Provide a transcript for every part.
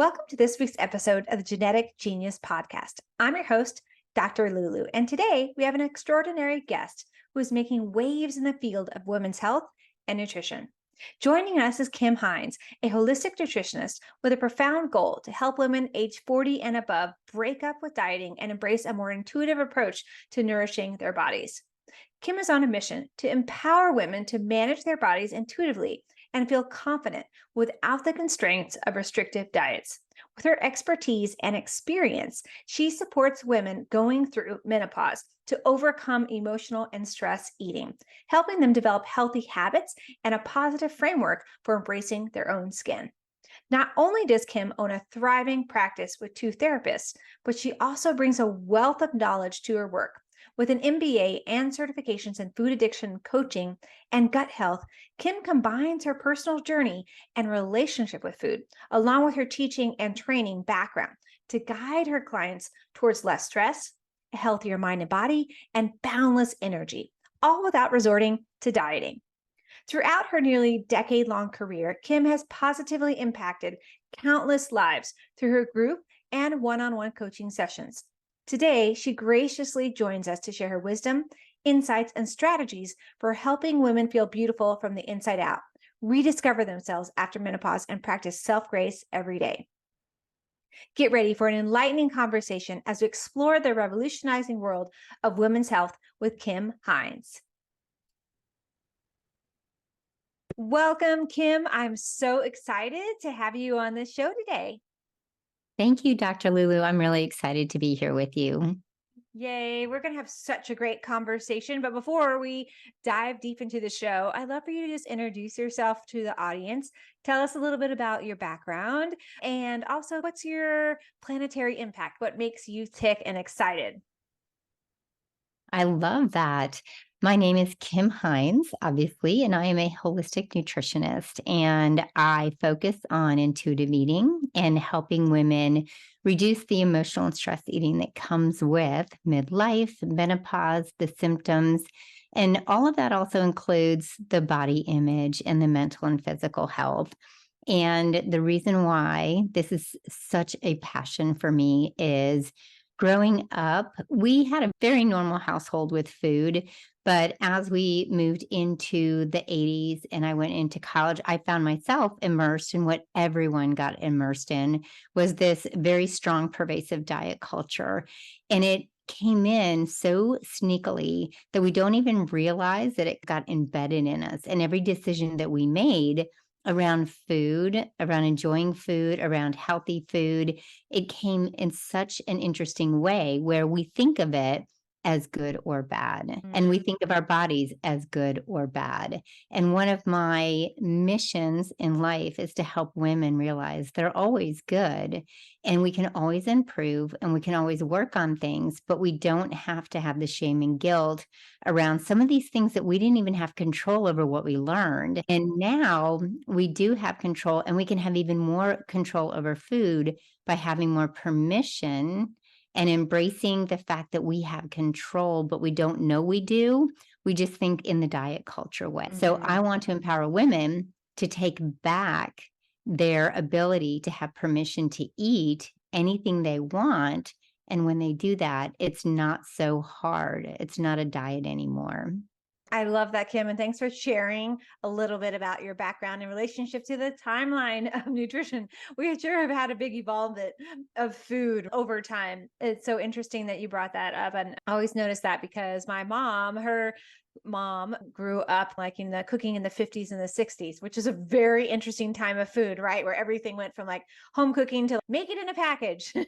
Welcome to this week's episode of the Genetic Genius Podcast. I'm your host, Dr. Lulu, and today we have an extraordinary guest who is making waves in the field of women's health and nutrition. Joining us is Kim Hynes, a holistic nutritionist with a profound goal to help women age 40 and above break up with dieting and embrace a more intuitive approach to nourishing their bodies. Kim is on a mission to empower women to manage their bodies intuitively and feel confident without the constraints of restrictive diets. With her expertise and experience, she supports women going through menopause to overcome emotional and stress eating, helping them develop healthy habits and a positive framework for embracing their own skin. Not only does Kim own a thriving practice with 2 therapists, but she also brings a wealth of knowledge to her work. With an MBA and certifications in food addiction coaching and gut health, Kim combines her personal journey and relationship with food, along with her teaching and training background, to guide her clients towards less stress, a healthier mind and body, and boundless energy, all without resorting to dieting. Throughout her nearly decade-long career, Kim has positively impacted countless lives through her group and one-on-one coaching sessions. Today, she graciously joins us to share her wisdom, insights, and strategies for helping women feel beautiful from the inside out, rediscover themselves after menopause, and practice self-grace every day. Get ready for an enlightening conversation as we explore the revolutionizing world of women's health with Kim Hynes. Welcome, Kim. I'm so excited to have you on this show today. Thank you, Dr. Lulu. I'm really excited to be here with you. Yay, we're going to have such a great conversation. But before we dive deep into the show, I'd love for you to just introduce yourself to the audience. Tell us a little bit about your background and also what's your planetary impact? What makes you tick and excited? I love that. My name is Kim Hynes, obviously, and I am a holistic nutritionist, and I focus on intuitive eating and helping women reduce the emotional and stress eating that comes with midlife, menopause, the symptoms, and all of that also includes the body image and the mental and physical health. And the reason why this is such a passion for me is growing up, we had a very normal household with food. But as we moved into the 80s and I went into college, I found myself immersed in what everyone got immersed in was this very strong, pervasive diet culture. And it came in so sneakily that we don't even realize that it got embedded in us. And every decision that we made around food, around enjoying food, around healthy food, it came in such an interesting way where we think of it as good or bad. And we think of our bodies as good or bad. And one of my missions in life is to help women realize they're always good and we can always improve and we can always work on things, but we don't have to have the shame and guilt around some of these things that we didn't even have control over what we learned. And now we do have control and we can have even more control over food by having more permission and embracing the fact that we have control, but we don't know we do. We just think in the diet culture way. So I want to empower women to take back their ability to have permission to eat anything they want. And when they do that, it's not so hard. It's not a diet anymore. I love that, Kim, and thanks for sharing a little bit about your background in relationship to the timeline of nutrition. We sure have had a big evolvement of food over time. It's so interesting that you brought that up, and I always notice that because my mom, her mom grew up like in the cooking in the 50s and the 60s, which is a very interesting time of food, right? Where everything went from like home cooking to make it in a package to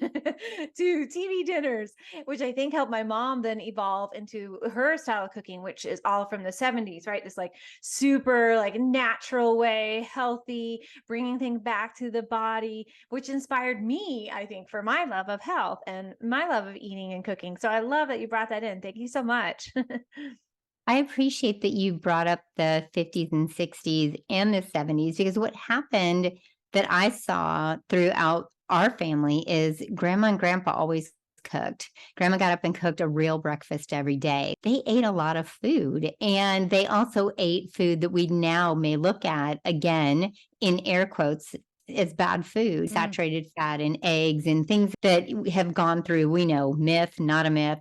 TV dinners, which I think helped my mom then evolve into her style of cooking, which is all from the 70s, right? This like super like natural way, healthy, bringing things back to the body, which inspired me, I think, for my love of health and my love of eating and cooking. So I love that you brought that in. Thank you so much. I appreciate that you brought up the 50s and 60s and the 70s because what happened that I saw throughout our family is grandma and grandpa always cooked. Grandma got up and cooked a real breakfast every day. They ate a lot of food and they also ate food that we now may look at again in air quotes as bad food, Mm. saturated fat and eggs and things that we have gone through. We know myth, not a myth.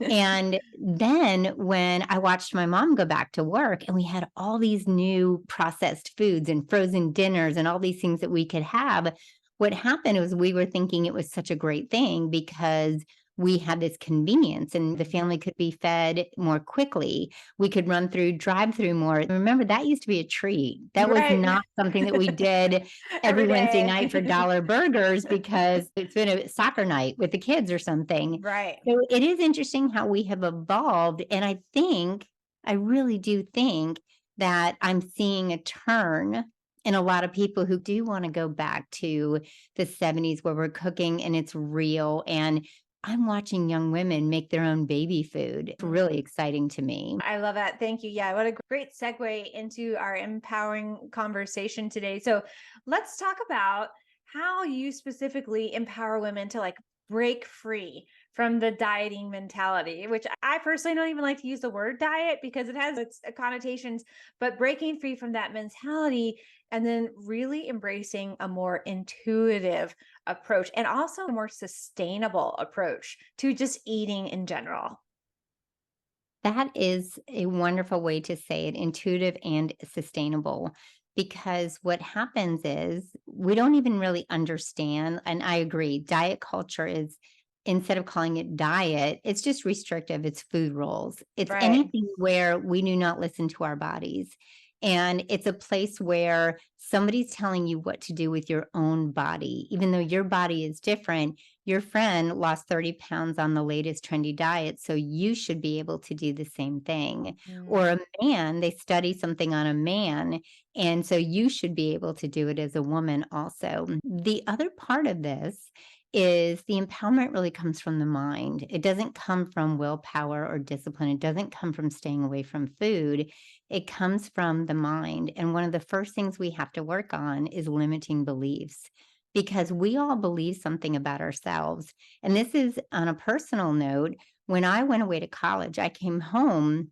And then when I watched my mom go back to work and we had all these new processed foods and frozen dinners and all these things that we could have, what happened was we were thinking it was such a great thing because we had this convenience and the family could be fed more quickly. We could run through drive-through more. Remember, that used to be a treat. That was Right. not something that we did every Every Wednesday day. night for dollar burgers because it's been a soccer night with the kids or something. Right. So it is interesting how we have evolved. And I really do think that I'm seeing a turn in a lot of people who do want to go back to the 70s where we're cooking and it's real. And I'm watching young women make their own baby food. It's Mm. really exciting to me. I love that. Thank you. Yeah, what a great segue into our empowering conversation today. So let's talk about how you specifically empower women to like break free from the dieting mentality, which I personally don't even like to use the word diet because it has its connotations, but breaking free from that mentality and then really embracing a more intuitive approach and also a more sustainable approach to just eating in general. That is a wonderful way to say it, intuitive and sustainable. Because what happens is we don't even really understand. And I agree, diet culture is, instead of calling it diet, it's just restrictive. It's food rules. It's Right. anything where we do not listen to our bodies. And it's a place where somebody's telling you what to do with your own body, even though your body is different. Your friend lost 30 pounds on the latest trendy diet, so you should be able to do the same thing. Or Mm. a man, they study something on a man, and so you should be able to do it as a woman also. The other part of this is the empowerment really comes from the mind. It doesn't come from willpower or discipline. It doesn't come from staying away from food. It comes from the mind. And one of the first things we have to work on is limiting beliefs because we all believe something about ourselves. And this is on a personal note. When I went away to college, I came home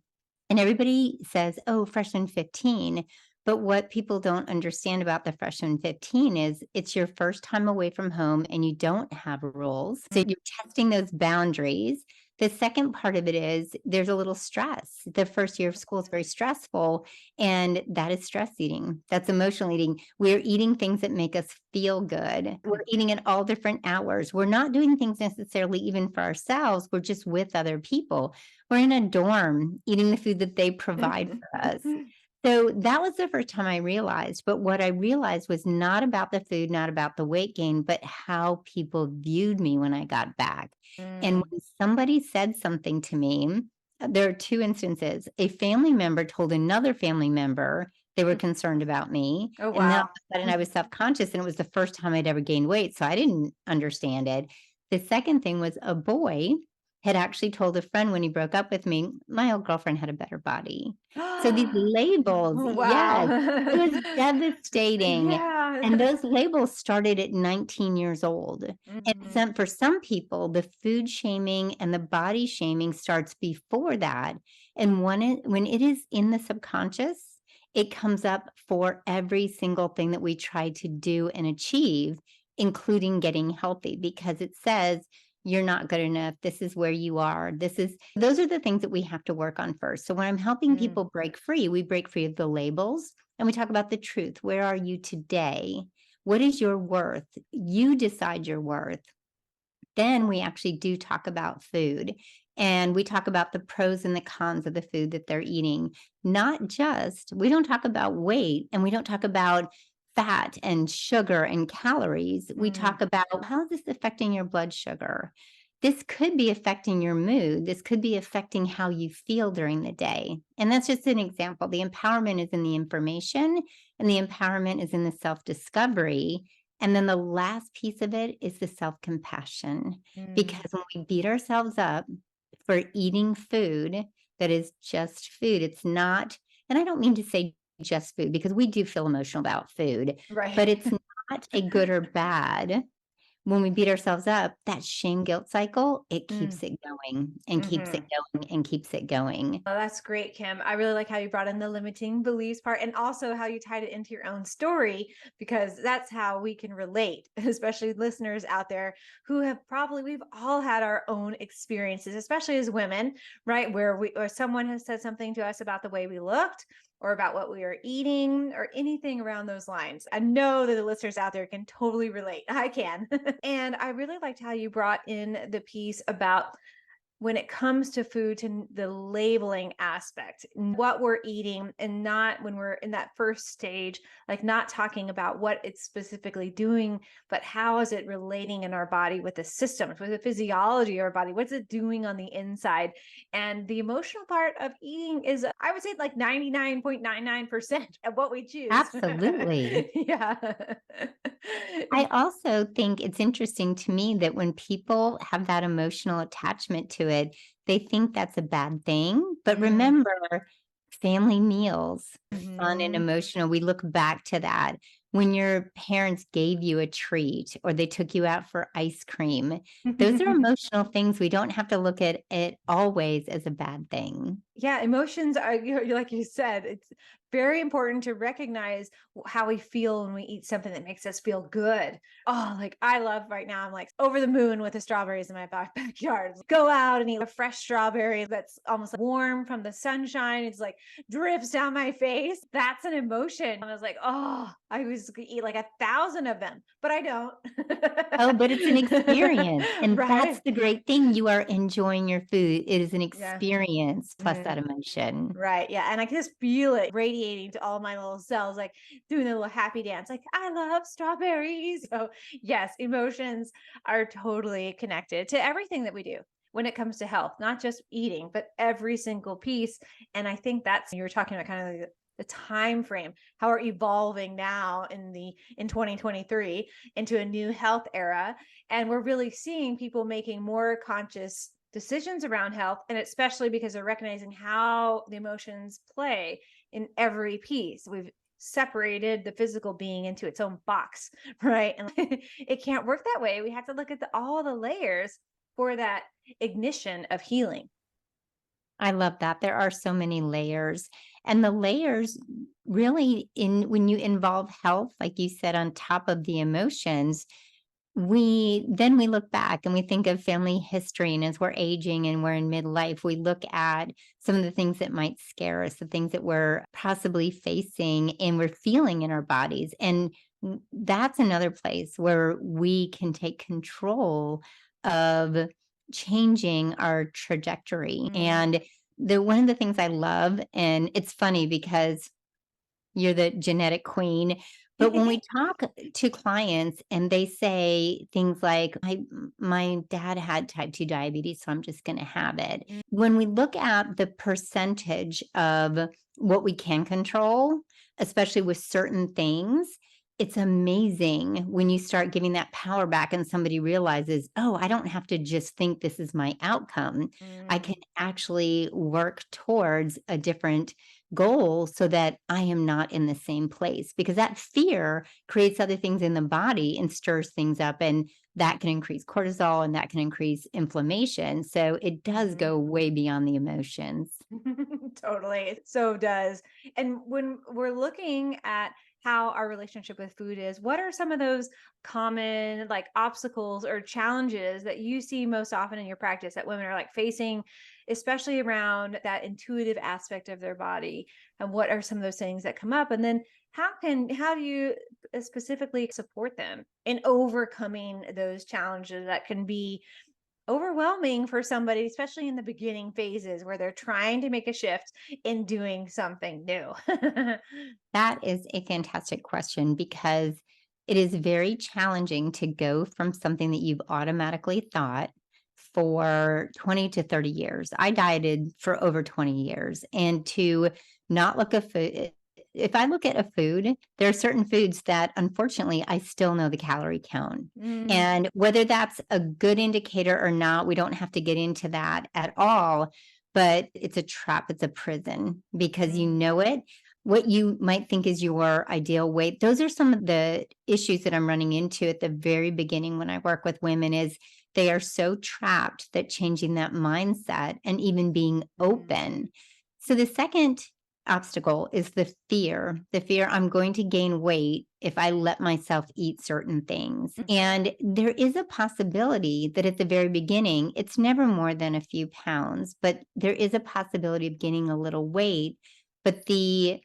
and everybody says, oh, freshman 15. But what people don't understand about the freshman 15 is it's your first time away from home and you don't have rules. So Mm. you're testing those boundaries. The second part of it is there's a little stress. The first year of school is very stressful, and that is stress eating. That's emotional eating. We're eating things that make us feel good. We're eating at all different hours. We're not doing things necessarily even for ourselves. We're just with other people. We're in a dorm eating the food that they provide for us. So that was the first time I realized, but what I realized was not about the food, not about the weight gain, but how people viewed me when I got back. And Mm. when somebody said something to me, there are two instances. A family member told another family member they were concerned about me. Oh, And then all wow. of a sudden I was self-conscious and it was the first time I'd ever gained weight. So I didn't understand it. The second thing was a boy had actually told a friend when he broke up with me, my old girlfriend had a better body. So these labels, yes, it was Wow. devastating. And Yeah. those labels started at 19 years old. And Mhm. for some people, the food shaming and the body shaming starts before that. And when it is in the subconscious, it comes up for every single thing that we try to do and achieve, including getting healthy, because it says, you're not good enough. This is where you are. Those are the things that we have to work on first. So when I'm helping Mm. people break free, we break free of the labels and we talk about the truth. Where are you today? What is your worth? You decide your worth. Then we actually do talk about food and we talk about the pros and the cons of the food that they're eating. We don't talk about weight and we don't talk about fat and sugar and calories. We Mm. talk about how is this affecting your blood sugar? This could be affecting your mood. This could be affecting how you feel during the day. And that's just an example. The empowerment is in the information and the empowerment is in the self discovery. And then the last piece of it is the self-compassion, Mm. because when we beat ourselves up for eating food that is just food, it's not, and I don't mean to say just food because we do feel emotional about food, but Right. it's not a good or bad. when we beat ourselves up, that shame guilt cycle, it Mm. keeps it going and keeps it Mhm. going and keeps it going. Oh, that's great, Kim. I really like how you brought in the limiting beliefs part and also how you tied it into your own story, because that's how we can relate, especially listeners out there who we've all had our own experiences, especially as women, right? Or someone has said something to us about the way we looked or about what we were eating or anything around those lines. I know that the listeners out there can totally relate. I can. And I really liked how you brought in the piece about when it comes to food, to the labeling aspect, what we're eating, and not when we're in that first stage, like not talking about what it's specifically doing, but how is it relating in our body with the systems, with the physiology of our body, what's it doing on the inside. And the emotional part of eating is, I would say, like 99.99% of what we choose. Absolutely. Yeah. I also think it's interesting to me that when people have that emotional attachment to it, they think that's a bad thing. But Mm. remember, family meals, fun and Mhm. emotional, we look back to that. When your parents gave you a treat or they took you out for ice cream, those are emotional things. We don't have to look at it always as a bad thing. Yeah, emotions are, like you said, it's very important to recognize how we feel when we eat something that makes us feel good. Oh, like I love right now, I'm like over the moon with the strawberries in my backyard. Go out and eat a fresh strawberry that's almost like warm from the sunshine. It's like drips down my face. That's an emotion. I was like, oh, I was gonna eat like 1,000 of them, but I don't. Oh, but it's an experience, and that's Right. the great thing. You are enjoying your food. It is an Yeah. experience plus Mhm. that emotion. Right. Yeah. And I can just feel it radiating to all my little cells, like doing a little happy dance, like, I love strawberries. So, yes, emotions are totally connected to everything that we do when it comes to health, not just eating, but every single piece. And I think that's, you were talking about kind of like the time frame, how we're evolving now in 2023 into a new health era, and we're really seeing people making more conscious decisions around health, and especially because they're recognizing how the emotions play in every piece. We've separated the physical being into its own box, right? And it can't work that way. We have to look at all the layers for that ignition of healing. I love that. There are so many layers, and the layers really in when you involve health, like you said, on top of the emotions, we look back and we think of family history, and as we're aging and we're in midlife, we look at some of the things that might scare us, the things that we're possibly facing and we're feeling in our bodies. And that's another place where we can take control of changing our trajectory. Mm. And the one of the things I love, and it's funny because you're the genetic queen. But when we talk to clients and they say things like, my dad had type 2 diabetes, so I'm just going to have it. Mm. When we look at the percentage of what we can control, especially with certain things, it's amazing when you start giving that power back and somebody realizes, oh, I don't have to just think this is my outcome. I Mm. can actually work towards a different goal so that I am not in the same place, because that fear creates other things in the body and stirs things up, and that can increase cortisol and that can increase inflammation. So it does Mhm. go way beyond the emotions. Totally. It so does. And when we're looking at how our relationship with food is, what are some of those common like obstacles or challenges that you see most often in your practice that women are like facing, especially around that intuitive aspect of their body? And what are some of those things that come up? And then how do you specifically support them in overcoming those challenges that can be overwhelming for somebody, especially in the beginning phases where they're trying to make a shift in doing something new? That is a fantastic question because it is very challenging to go from something that you've automatically thought for 20 to 30 years. I dieted for over 20 years, and to not look at food, if I look at a food, there are certain foods that unfortunately I still know the calorie count. Mm. And whether that's a good indicator or not, we don't have to get into that at all. But it's a trap, it's a prison because you Mm. know it. what you might think is your ideal weight. Those are some of the issues that I'm running into at the very beginning when I work with women is they are so trapped that changing that mindset and even being Mm, open. So the second obstacle is the fear I'm going to gain weight if I let myself eat certain things. mm, And there is a possibility that at the very beginning, it's never more than a few pounds, but there is a possibility of gaining a little weight. But the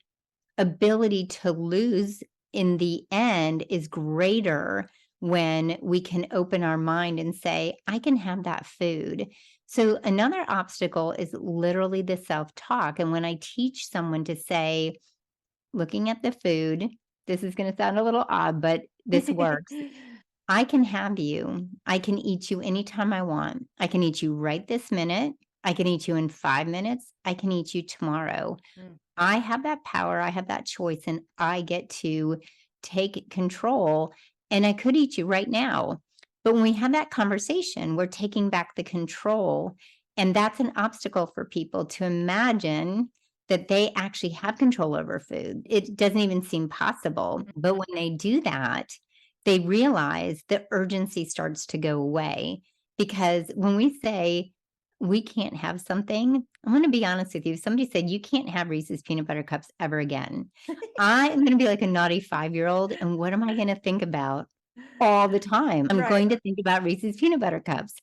ability to lose in the end is greater when we can open our mind and say, I can have that food. So, another obstacle is literally the self talk. And when I teach someone to say, looking at the food, this is going to sound a little odd, but this works. I can have you. I can eat you anytime I want. I can eat you right this minute. I can eat you in 5 minutes. I can eat you tomorrow. mm, I have that power, I have that choice, and I get to take control, and I could eat you right now. But when we have that conversation, we're taking back the control, and that's an obstacle for people to imagine that they actually have control over food. It doesn't even seem possible. But mhm. when they do that, they realize the urgency starts to go away. Because when we say, we can't have something, I'm gonna be honest with you, if somebody said, "You can't have Reese's peanut butter cups ever again," I am gonna be like a naughty five-year-old, and what am I gonna think about all the time? I'm Right. going to think about Reese's peanut butter cups,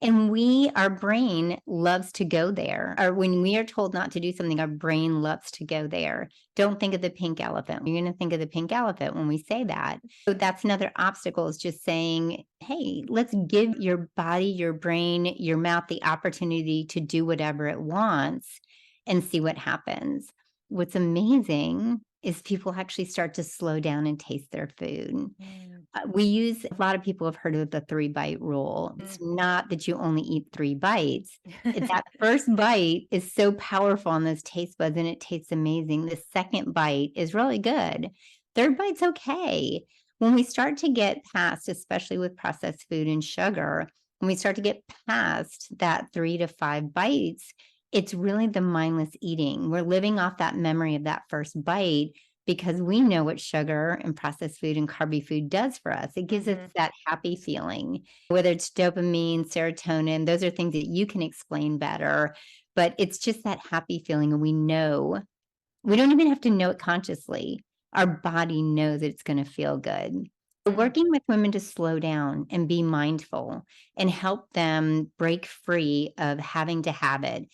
and our brain loves to go there, or when we are told not to do something, our brain loves to go there. Don't think of the pink elephant. You're gonna think of the pink elephant when we say that. So that's another obstacle is just saying, hey, let's give your body, your brain, your mouth the opportunity to do whatever it wants and see what happens. What's amazing is people actually start to slow down and taste their food. Mm, We use a lot of people have heard of the 3-bite rule. It's mm. not that you only eat 3 bites. It's that first bite is so powerful on those taste buds, and it tastes amazing. The second bite is really good. Third bite's okay. When we start to get past, especially with processed food and sugar, when we start to get past that 3 to 5 bites, it's really the mindless eating. We're living off that memory of that first bite because we know what sugar and processed food and carby food does for us. It gives us Mhm. that happy feeling, whether it's dopamine, serotonin, those are things that you can explain better. But it's just that happy feeling. And we don't even have to know it consciously. Our body knows it's going to feel good. So Mm, working with women to slow down and be mindful and help them break free of having to have it.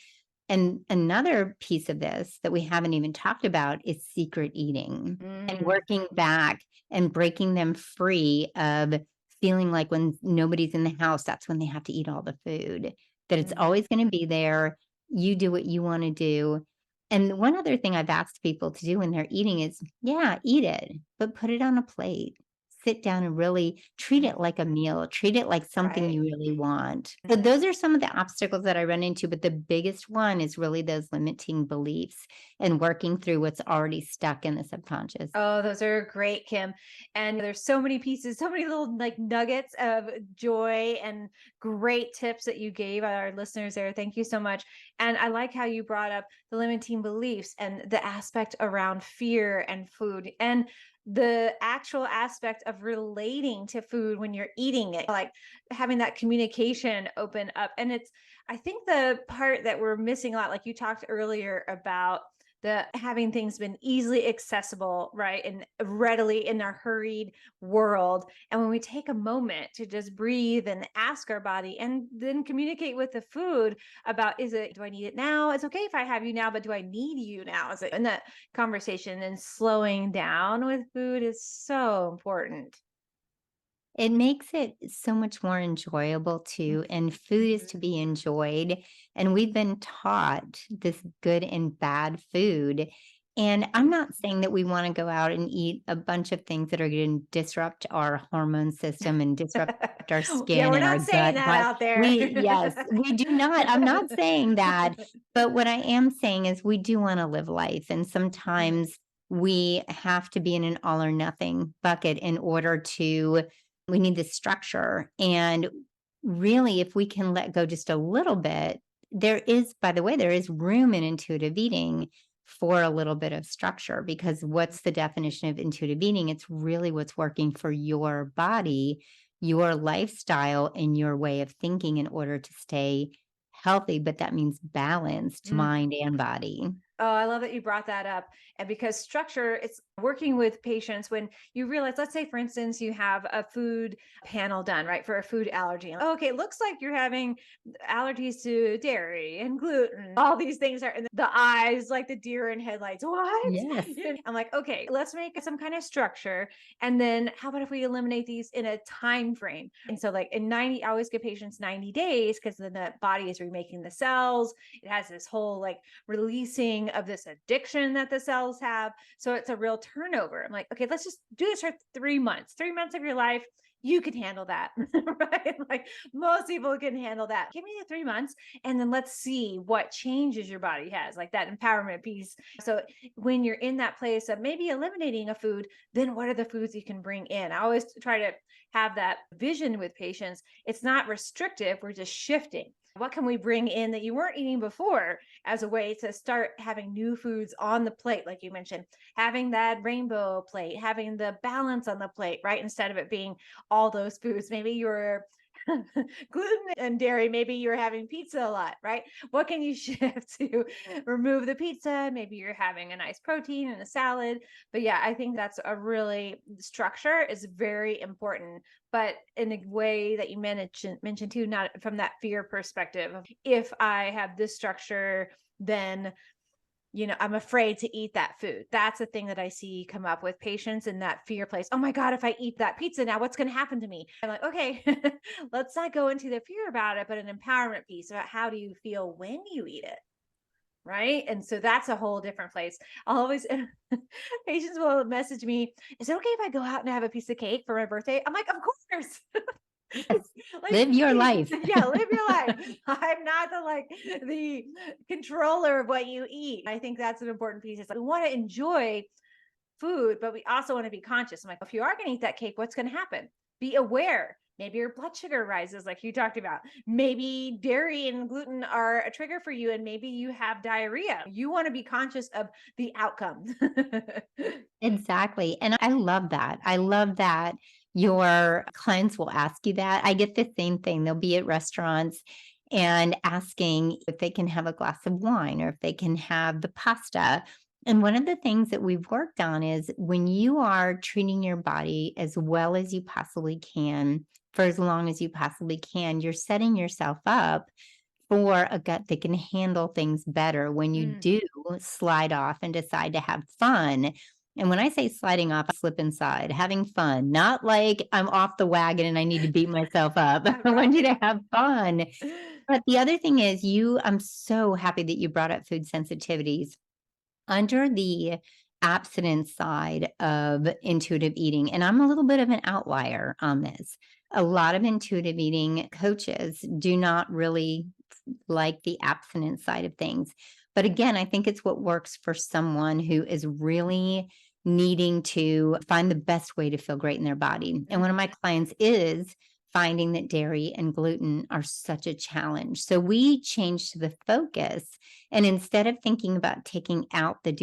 And another piece of this that we haven't even talked about is secret eating and mm, working back and breaking them free of feeling like when nobody's in the house, that's when they have to eat all the food, that it's mhm. always going to be there. You do what you want to do. And one other thing I've asked people to do when they're eating is, yeah, eat it, but put it on a plate. Sit down and really treat Mm, it like a meal, treat it like something right. you really want. So those are some of the obstacles that I run into, but the biggest one is really those limiting beliefs and working through what's already stuck in the subconscious. Oh, those are great, Kim. And there's so many pieces, so many little like nuggets of joy and great tips that you gave our listeners there. Thank you so much. And I like how you brought up the limiting beliefs and the aspect around fear and food and the actual aspect of relating to food when you're eating it, like having that communication open up. And I think the part that we're missing a lot, like you talked earlier about the having things been easily accessible, right, and readily in our hurried world. And when we take a moment to just breathe and ask our body and then communicate with the food about, is it, do I need it now? It's okay if I have you now, but do I need you now? Is it in that conversation? And slowing down with food is so important. It makes it so much more enjoyable too, and food is to Mhm. be enjoyed. And we've been taught this good and bad food. And I'm not saying that we want to go out and eat a bunch of things that are going to disrupt our hormone system and disrupt our Yeah, skin we're and our not saying gut. that But out there. yes, we do not. I'm not saying that. But what I am saying is we do want to live life. And Mhm. sometimes we have to be in an all or nothing bucket in order to we need this structure. And really, if we can let go just a little bit, there is, by the way, there is room in intuitive eating for a little bit of structure, because what's the definition of intuitive eating? It's really what's working for your body, your lifestyle, and your way of thinking in order to stay healthy. But that means balanced mind and body. Oh, I love that you brought that up. And because structure, it's working with patients when you realize, let's say, for instance, you have a food panel done, right, for a food allergy. Oh, okay, it looks like you're having allergies to dairy and gluten. All these things are in the eyes, like the deer in headlights. What? Yes. I'm like, okay, let's make some kind of structure. And then how about if we eliminate these in a time frame? And so, like in 90, I always give patients 90 days because then the body is remaking the cells. It has this whole like releasing of this addiction that the cells have. So it's a real turnover. I'm like, okay, let's just do this for 3 months. 3 months of your life, you can handle that, right? Like most people can handle that. Give me the 3 months and then let's see what changes your body has, like that empowerment piece. So when you're in that place of maybe eliminating a food, then what are the foods you can bring in? I always try to have that vision with patients. It's not restrictive, we're just shifting. What can we bring in that you weren't eating before as a way to start having new foods on the plate, like you mentioned, having that rainbow plate, having the balance on the plate, right? Instead of it being all those foods. Maybe you're gluten and dairy, maybe you're having pizza a lot, right? What can you shift to remove the pizza? Maybe you're having a nice protein and a salad. But yeah, I think that's a really structure is very important, but in a way that you mentioned too, not from that fear perspective. If I have this structure, then I'm afraid to eat that food. That's the thing that I see come up with patients in that fear place. Oh my God, if I eat that pizza now, what's going to happen to me? I'm like, okay, let's not go into the fear about it, but an empowerment piece about how do you feel when you eat it? Right. And so that's a whole different place. I'll always, patients will message me, is it okay if I go out and have a piece of cake for my birthday? I'm like, of course. Yes. Like, Live your please, life. yeah, live your life. I'm not the controller of what you eat. I think that's an important piece. It's like we want to enjoy food, but we also want to be conscious. I'm like, if you are going to eat that cake, what's going to happen? Be aware. Maybe your blood sugar rises, like you talked about. Maybe dairy and gluten are a trigger for you, and maybe you have diarrhea. You want to be conscious of the outcome. Exactly. And I love that. I love that your clients will ask you that. I get the same thing. They'll be at restaurants and asking if they can have a glass of wine or if they can have the pasta. And one of the things that we've worked on is when you are treating your body as well as you possibly can for as long as you possibly can, you're setting yourself up for a gut that can handle things better when you Mm, do slide off and decide to have fun. And when I say sliding off, I slip inside, having fun, not like I'm off the wagon and I need to beat myself up. I want you right. to have fun. But the other thing is, I'm so happy that you brought up food sensitivities under the abstinence side of intuitive eating. And I'm a little bit of an outlier on this. A lot of intuitive eating coaches do not really like the abstinence side of things. But again, I think it's what works for someone who is really needing to find the best way to feel great in their body. And one of Mhm. my clients is finding that dairy and gluten are such a challenge. So we changed the focus. And instead of thinking about taking out the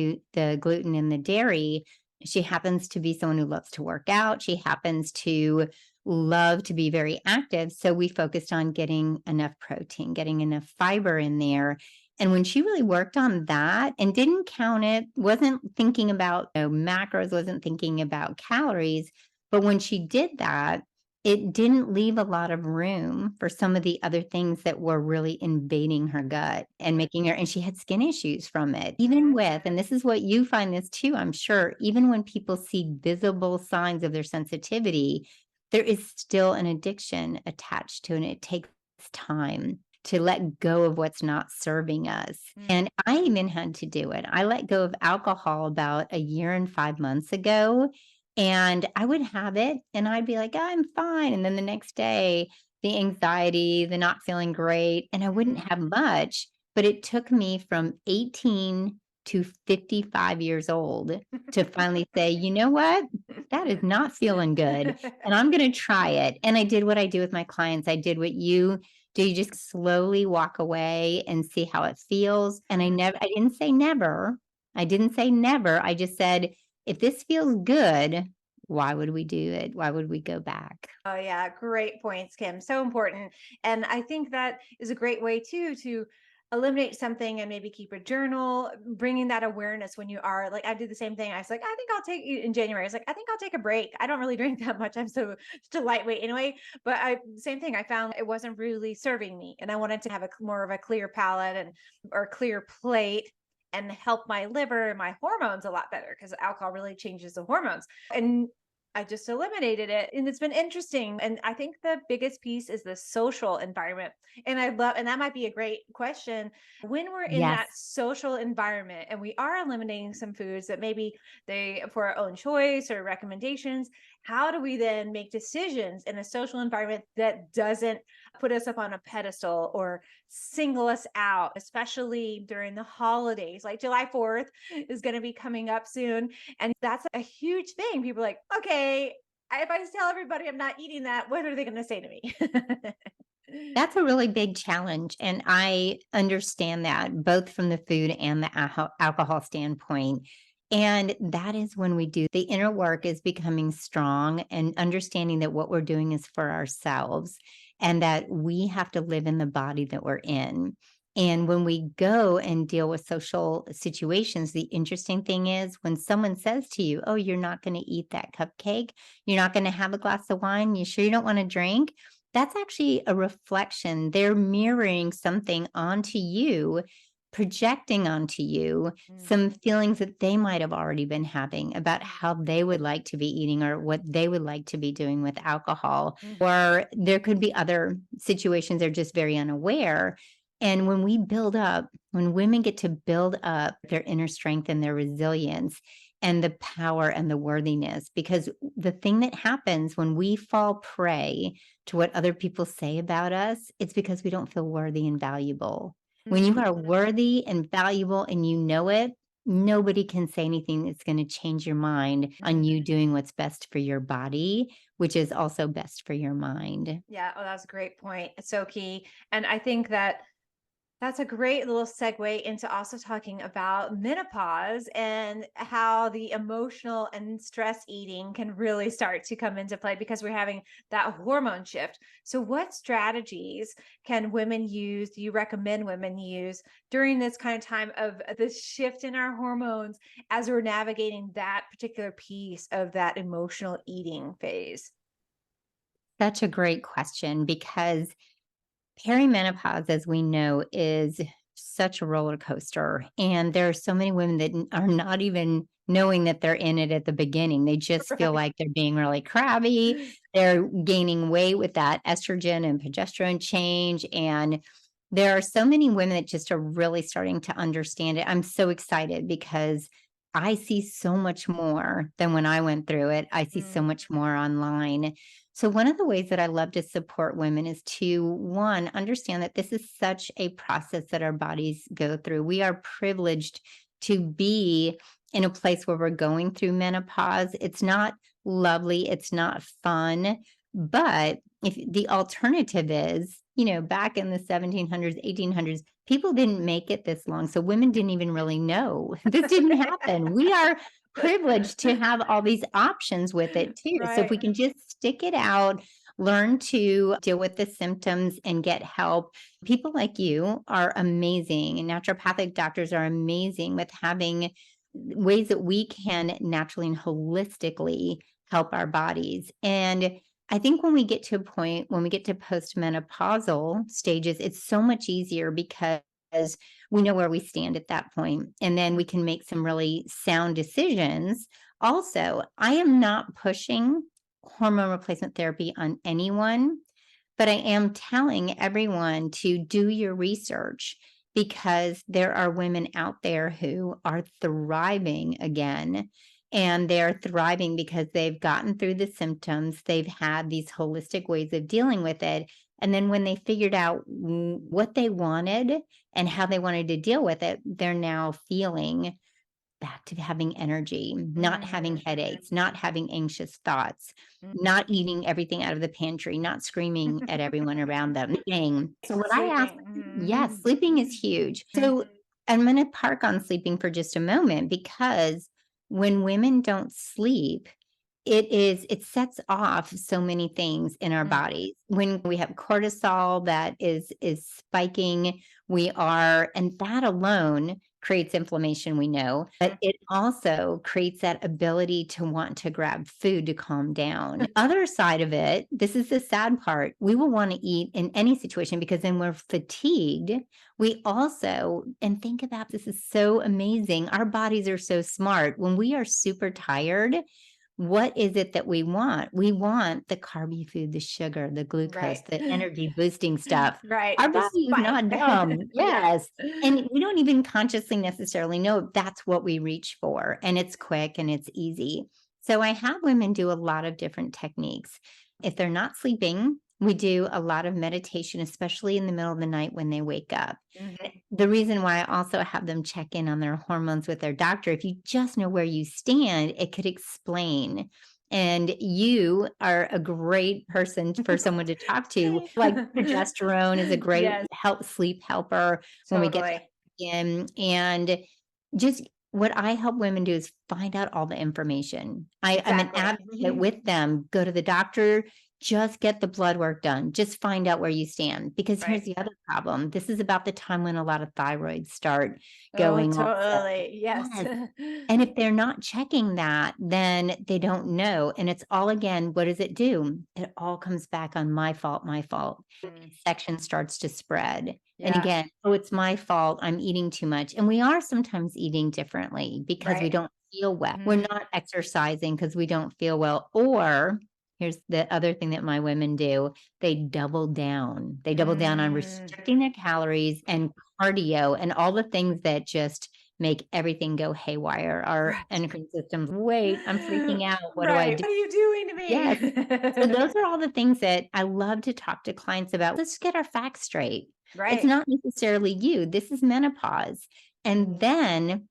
gluten and the dairy, she happens to be someone who loves to work out. She happens to love to be very active. So we focused on getting enough protein, getting enough fiber in there. And when she really worked on that and didn't count it, wasn't thinking about macros, wasn't thinking about calories, but when she did that, it didn't leave a lot of room for some of the other things that were really invading her gut and making her, and she had skin issues from it. Even with, and this is what you find this too, I'm sure, even when people see visible signs of their sensitivity, there is still an addiction attached to it, and it takes time to let go of what's not serving us. Mm. And I even had to do it. I let go of alcohol about a year and 5 months ago. And I would have it and I'd be like, I'm fine. And then the next day, the anxiety, the not feeling great, and I wouldn't have much. But it took me from 18 to 55 years old to finally say, you know what? That is not feeling good. And I'm going to try it. And I did what I do with my clients. I did what you do. You just slowly walk away and see how it feels. And I didn't say never, I didn't say never. I just said, if this feels good, why would we do it? Why would we go back? Oh yeah, great points, Kim. So important. And I think that is a great way too to eliminate something and maybe keep a journal, bringing that awareness when you are like, I did the same thing. I was like, I think I'll take in January. I was like, I think I'll take a break. I don't really drink that much. I'm so just a lightweight anyway. But same thing. I found it wasn't really serving me, and I wanted to have a more of a clear palate and or clear plate and help my liver and my hormones a lot better because alcohol really changes the hormones. And I just eliminated it. And it's been interesting. And I think the biggest piece is the social environment. And I love, and that might be a great question. When we're in Yes. that social environment and we are eliminating some foods that maybe they for our own choice or recommendations, how do we then make decisions in a social environment that doesn't put us up on a pedestal or single us out, especially during the holidays? Like July 4th is going to be coming up soon. And that's a huge thing. People are like, okay, if I tell everybody I'm not eating that, what are they going to say to me? That's a really big challenge, and I understand that both from the food and the alcohol standpoint. And that is when we do the inner work is becoming strong and understanding that what we're doing is for ourselves and that we have to live in the body that we're in. And when we go and deal with social situations, the interesting thing is when someone says to you, "Oh, you're not going to eat that cupcake, you're not going to have a glass of wine, you sure you don't want to drink?" That's actually a reflection. They're mirroring something onto you, projecting onto you Mm, some feelings that they might have already been having about how they would like to be eating or what they would like to be doing with alcohol. mm, Or there could be other situations they're just very unaware. And when we build up, when women get to build up their inner strength and their resilience and the power and the worthiness, because the thing that happens when we fall prey to what other people say about us, it's because we don't feel worthy and valuable. When you mm, are worthy and valuable and you know it, nobody can say anything that's going to change your mind on mm. you doing what's best for your body, which is also best for your mind. Yeah. Oh, that's a great point. It's so key. And I think that that's a great little segue into also talking about menopause and how the emotional and stress eating can really start to come into play because we're having that hormone shift. So, what strategies can women use? Do you recommend women use during this kind of time of this shift in our hormones as we're navigating that particular piece of that emotional eating phase? Such a great question because perimenopause, as we know, is such a roller coaster. And there are so many women that are not even knowing that they're in it at the beginning. They just feel Right. like they're being really crabby. They're gaining weight with that estrogen and progesterone change. And there are so many women that just are really starting to understand it. I'm so excited because I see so much more than when I went through it. I see so Mm, much more online. So, one of the ways that I love to support women is to, one, understand that this is such a process that our bodies go through. We are privileged to be in a place where we're going through menopause. It's not lovely, it's not fun. But if the alternative is, back in the 1700s, 1800s, people didn't make it this long. So, women didn't even really know this didn't happen. We are privileged to have all these options with it too. So if right. we can just stick it out, learn to deal with the symptoms and get help. People like you are amazing, and naturopathic doctors are amazing with having ways that we can naturally and holistically help our bodies. And I think when we get to a point, when we get to postmenopausal stages, it's so much easier because we know where we stand at that point, and then we can make some really sound decisions. Also, I am not pushing hormone replacement therapy on anyone, but I am telling everyone to do your research because there are women out there who are thriving again. And they're thriving because they've gotten through the symptoms. They've had these holistic ways of dealing with it. And then when they figured out what they wanted and how they wanted to deal with it, they're now feeling back to having energy, not having Mm, headaches, not having anxious thoughts, mm. not eating everything out of the pantry, not screaming at everyone around them. Dang. So what I ask, Sleeping. yes, sleeping is huge. Mhm. So I'm going to park on sleeping for just a moment because when women don't sleep, it sets off so many things in our Mm, bodies. When we have cortisol that is spiking, and that alone creates inflammation, we know, mm, but it also creates that ability to want to grab food to calm down. Other side of it, this is the sad part, we will want to eat in any situation because then we're fatigued. We also, and think about this is so amazing. Our bodies are so smart. When we are super tired, what is it that we want? We want the carby food, the sugar, the glucose, right. the energy boosting stuff. Our Right. The body is spike. not dumb. Yeah. Yes. And we don't even consciously necessarily know that's what we reach for. And it's quick and it's easy. So I have women do a lot of different techniques. If they're not sleeping, we do a lot of meditation, especially in the middle of the night when they wake up. Mhm. The reason why I also have them check in on their hormones with their doctor, if you just know where you stand, it could explain. And you are a great person for someone to talk to. Like progesterone is a great Yes, sleep helper when we get that totally. in. And just what I help women do is find out all the information. I'm an Exactly. advocate with them. Go to the doctor, just get the blood work done. Just find out where you stand. Because here's Right. the other problem. This is about the time when a lot of thyroids start Oh, going also. totally. Yes. Yes. And if they're not checking that, then they don't know. And it's all again, what does it do? It all comes back on my fault, my fault. Mm, Section starts to spread. And yeah. again, oh, it's my fault. I'm eating too much. And we are sometimes eating differently because we Right. don't feel well. We're Mhm. not exercising because we don't feel well. Or here's the other thing that my women do, they double down. They double down on Mm, restricting their calories and cardio and all the things that just make everything go haywire. Our right. endocrine system's, wait, I'm freaking out. What do I Right. do? What are you doing to Yes. So me? those are all the things that I love to talk to clients about. Let's get our facts straight. It's Right. not necessarily you. This is menopause. And Mm, then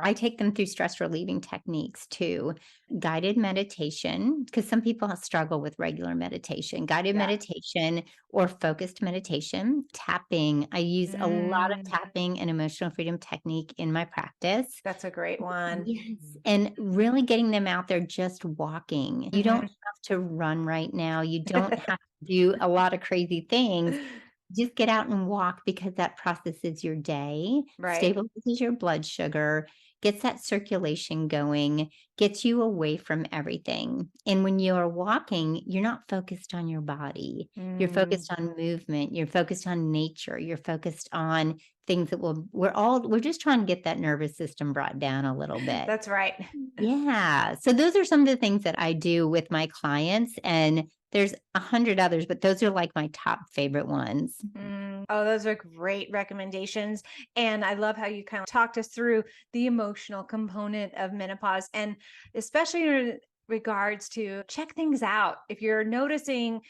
I take them through stress relieving techniques too. Guided meditation, because some people struggle with regular meditation, guided yeah. meditation or focused meditation, tapping. I use a lot of Mm, tapping and emotional freedom technique in my practice. that's a great one. Yes, and really getting them out there just walking. You don't Mhm. have to run right now. You don't have to do a lot of crazy things. Just get out and walk because that processes your day, Right. stabilizes your blood sugar, gets that circulation going, gets you away from everything. And when you're walking, you're not focused on your body. You're Mm, focused on movement, you're focused on nature, you're focused on things that we're just trying to get that nervous system brought down a little bit. that's right. Yeah. So those are some of the things that I do with my clients, and there's 100 others, but those are like my top favorite ones. Oh, those are great recommendations. And I love how you kind of talked us through the emotional component of menopause and especially in regards to check things out. If you're noticing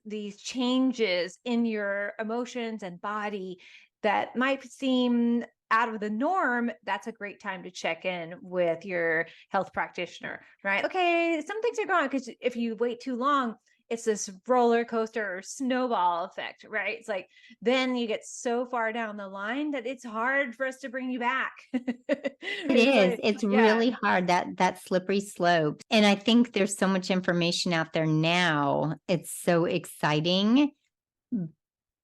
these changes in your emotions and body that might seem out of the norm, that's a great time to check in with your health practitioner, right? Okay, some things are going on because if you wait too long, it's this roller coaster or snowball effect, right? It's like then you get so far down the line that it's hard for us to bring you back. It It's is. like, It's yeah, really hard, that slippery slope. And I think there's so much information out there now. It's so exciting,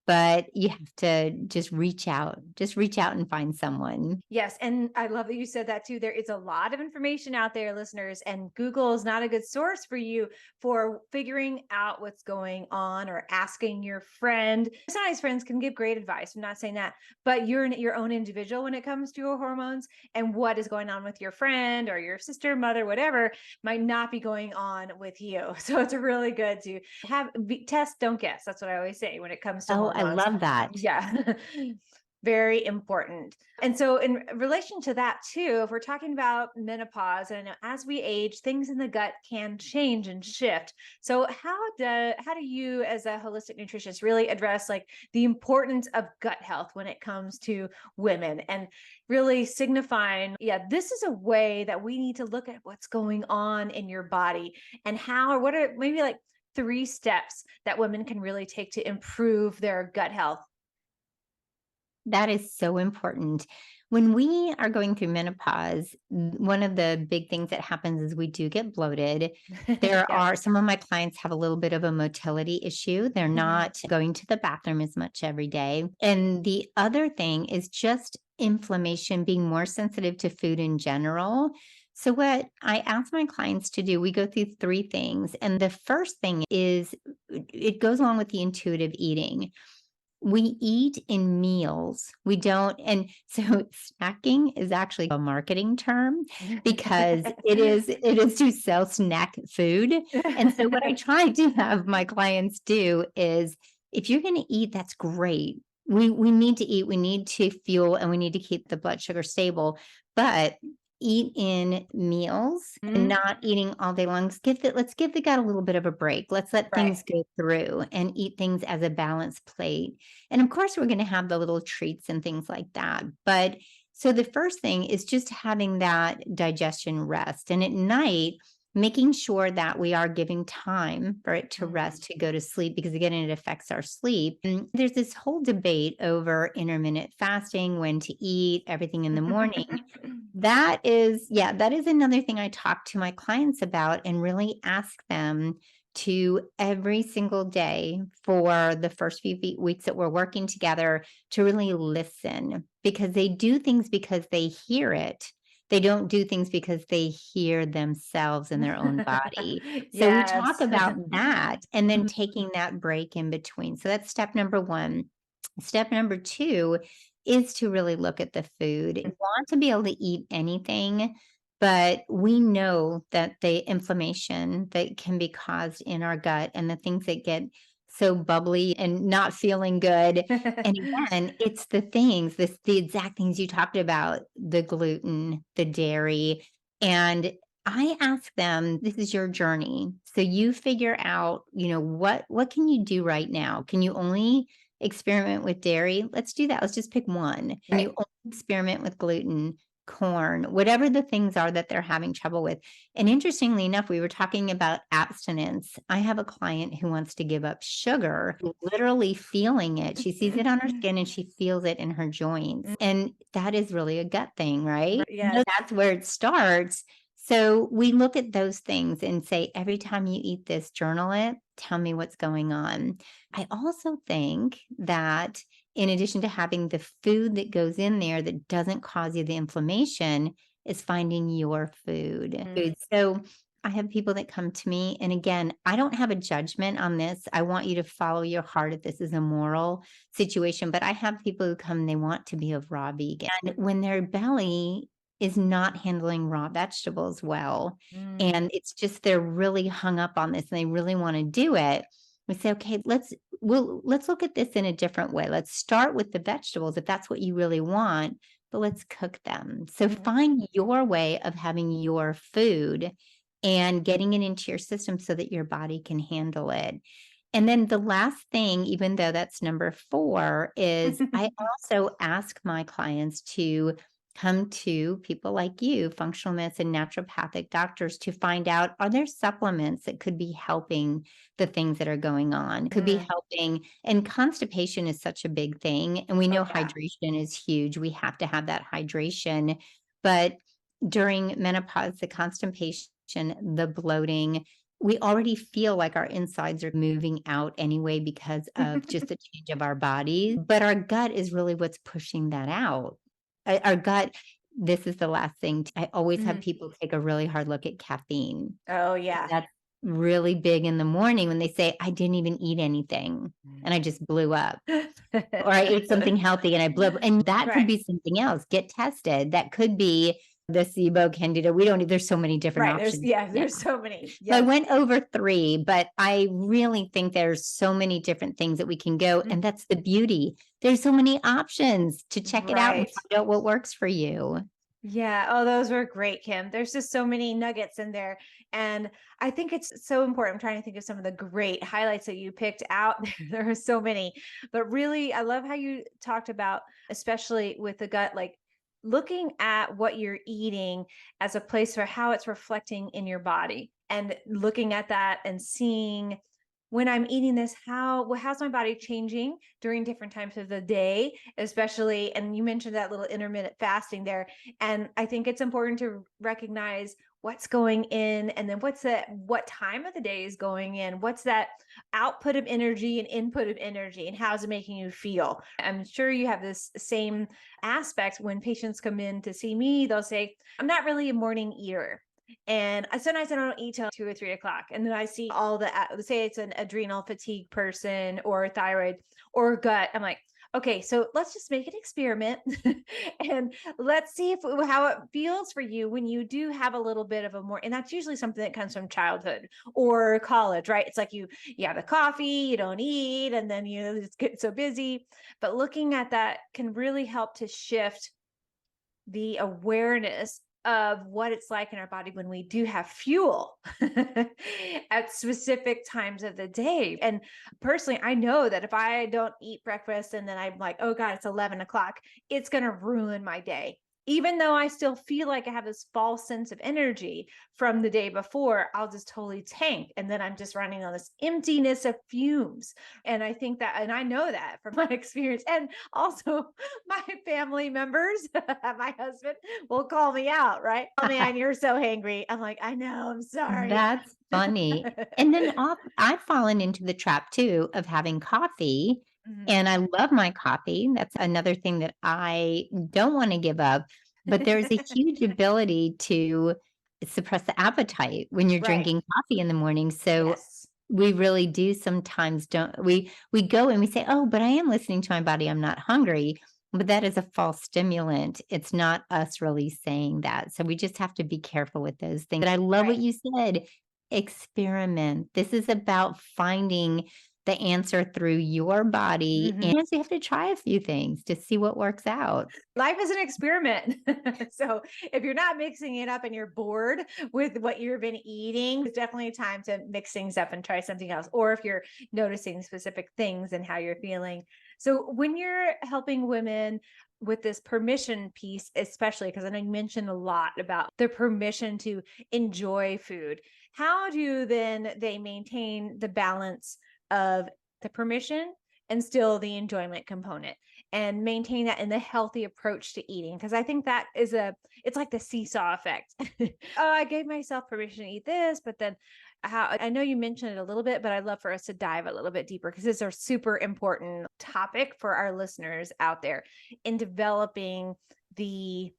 but you have to just reach out. Just reach out and find someone. yes. And I love that you said that too. There is a lot of information out there, listeners, and Google is not a good source for you for figuring out what's going on or asking your friend. Sometimes friends can give great advice. I'm not saying that, but you're your own individual when it comes to your hormones and what is going on with your friend or your sister, mother, whatever might not be going on with you. So it's really good to test, don't guess. That's what I always say when it comes to Oh, I hormones. love that. Yeah. Very important. And so, in relation to that, too, if we're talking about menopause and as we age, things in the gut can change and shift. So, how do you, as a holistic nutritionist, really address like the importance of gut health when it comes to women and really signifying, yeah, this is a way that we need to look at what's going on in your body and how, or what are maybe like 3 steps that women can really take to improve their gut health? That is so important. When we are going through menopause, one of the big things that happens is we do get bloated. There Yep. are some of my clients have a little bit of a motility issue. They're Mhm. not going to the bathroom as much every day. And the other thing is just inflammation, being more sensitive to food in general. So, what I ask my clients to do, we go through three things. And the first thing is it goes along with the intuitive eating. We eat in meals. We don't, and so snacking is actually a marketing term because it is to sell snack food. And so what I try to have my clients do is if you're going to eat, that's great. We need to eat, we need to fuel, and we need to keep the blood sugar stable. But eat in meals and Mhm. not eating all day long. Let's give the gut a little bit of a break. Let's let Right. things go through and eat things as a balanced plate. And of course, we're going to have the little treats and things like that. But so the first thing is just having that digestion rest. And at night, making sure that we are giving time for it to Mhm. rest, to go to sleep, because again, it affects our sleep. And there's this whole debate over intermittent fasting, when to eat, everything in the morning. That is, yeah, that is another thing I talk to my clients about and really ask them to every single day for the first few weeks that we're working together to really listen, because they do things because they hear it. They don't do things because they hear themselves in their own body. So we talk Yes. about that and then Mhm. taking that break in between. So that's step number one. Step number two is to really look at the food. You want to be able to eat anything, but we know that the inflammation that can be caused in our gut and the things that get so bubbly and not feeling good. And again, it's the exact things you talked about, the gluten, the dairy. And I ask them, this is your journey. So you figure out, what can you do right now? Can you only experiment with dairy? Let's do that. Let's just pick one. Can Right. you only experiment with gluten, corn, whatever the things are that they're having trouble with? And interestingly enough, we were talking about abstinence. I have a client who wants to give up sugar, literally feeling it. She sees it on her skin and she feels it in her joints. And that is really a gut thing, right? Yes. That's where it starts. So we look at those things and say, every time you eat this, journal it, tell me what's going on. I also think that in addition to having the food that goes in there that doesn't cause you the inflammation, is finding your food. Mm. So I have people that come to me, and again, I don't have a judgment on this. I want you to follow your heart if this is a moral situation. But I have people who come, they want to be a raw vegan. And when their belly is not handling raw vegetables well, Mm. and it's just they're really hung up on this and they really want to do it. We say, okay, let's look at this in a different way. Let's start with the vegetables if that's what you really want, but let's cook them. So Mhm. find your way of having your food and getting it into your system so that your body can handle it. And then the last thing, even though that's number 4, is I also ask my clients to come to people like you, functional medicine, naturopathic doctors, to find out, are there supplements that could be helping the things that are going on, could be Mm. helping. And constipation is such a big thing. And we Oh, know yeah. hydration is huge. We have to have that hydration. But during menopause, the constipation, the bloating, we already feel like our insides are moving out anyway because of just the change of our bodies. But our gut is really what's pushing that out. Our gut, this is the last thing. I always have Mhm. people take a really hard look at caffeine. Oh, And yeah. that's really big in the morning when they say, I didn't even eat anything and I just blew up. Or I ate something healthy and I blew up. And that could Right. be something else. Get tested. That could be the SIBO candida. We don't, there's so many different Right. options. Yeah. There's so many. So I Yes. went over 3, but I really think there's so many different things that we can go. Mm. And that's the beauty. There's so many options to check it out and Right. find out what works for you. Yeah. Oh, those were great, Kim. There's just so many nuggets in there. And I think it's so important. I'm trying to think of some of the great highlights that you picked out. There are so many. But really, I love how you talked about, especially with the gut, like looking at what you're eating as a place for how it's reflecting in your body and looking at that and seeing when I'm eating this, how's my body changing during different times of the day, especially, and you mentioned that little intermittent fasting there. And I think it's important to recognize what's going in, and then what time of the day is going in, what's that output of energy and input of energy, and how's it making you feel. I'm sure you have this same aspect when patients come in to see me. They'll say, I'm not really a morning eater. And sometimes I don't eat till 2 or 3 o'clock. And then I see all the, say it's an adrenal fatigue person or thyroid or gut. I'm like, okay, so let's just make an experiment and let's see how it feels for you when you do have a little bit of a more, and that's usually something that comes from childhood or college, right? It's like you have the coffee, you don't eat, and then you just get so busy. But looking at that can really help to shift the awareness of what it's like in our body when we do have fuel at specific times of the day. And personally, I know that if I don't eat breakfast and then I'm like, oh God, it's 11 o'clock, it's going to ruin my day. Even though I still feel like I have this false sense of energy from the day before, I'll just totally tank. And then I'm just running on this emptiness of fumes. And I think that, and I know that from my experience. And also, my family members, my husband will call me out, right? Tell me, and you're so hangry. I'm like, I know, I'm sorry. That's funny. And then I've fallen into the trap too of having coffee, Mhm. and I love my coffee. That's another thing that I don't want to give up, but there's a huge ability to suppress the appetite when you're Right. drinking coffee in the morning. So Yes. we really do sometimes don't we go and we say, "Oh, but I am listening to my body. I'm not hungry." But that is a false stimulant. It's not us really saying that. So we just have to be careful with those things. But I love what Right. you said. Experiment. This is about finding the answer through your body. Mhm. And yes, you have to try a few things to see what works out. Life is an experiment. So if you're not mixing it up and you're bored with what you've been eating, it's definitely time to mix things up and try something else. Or if you're noticing specific things and how you're feeling. So when you're helping women with this permission piece, especially because I know you mentioned a lot about the permission to enjoy food, how do then they maintain the balance of the permission and still the enjoyment component, and maintain that in the healthy approach to eating? Because I think that is it's like the seesaw effect. Oh, I gave myself permission to eat this, but then how, I know you mentioned it a little bit, but I'd love for us to dive a little bit deeper because it's a super important topic for our listeners out there in developing the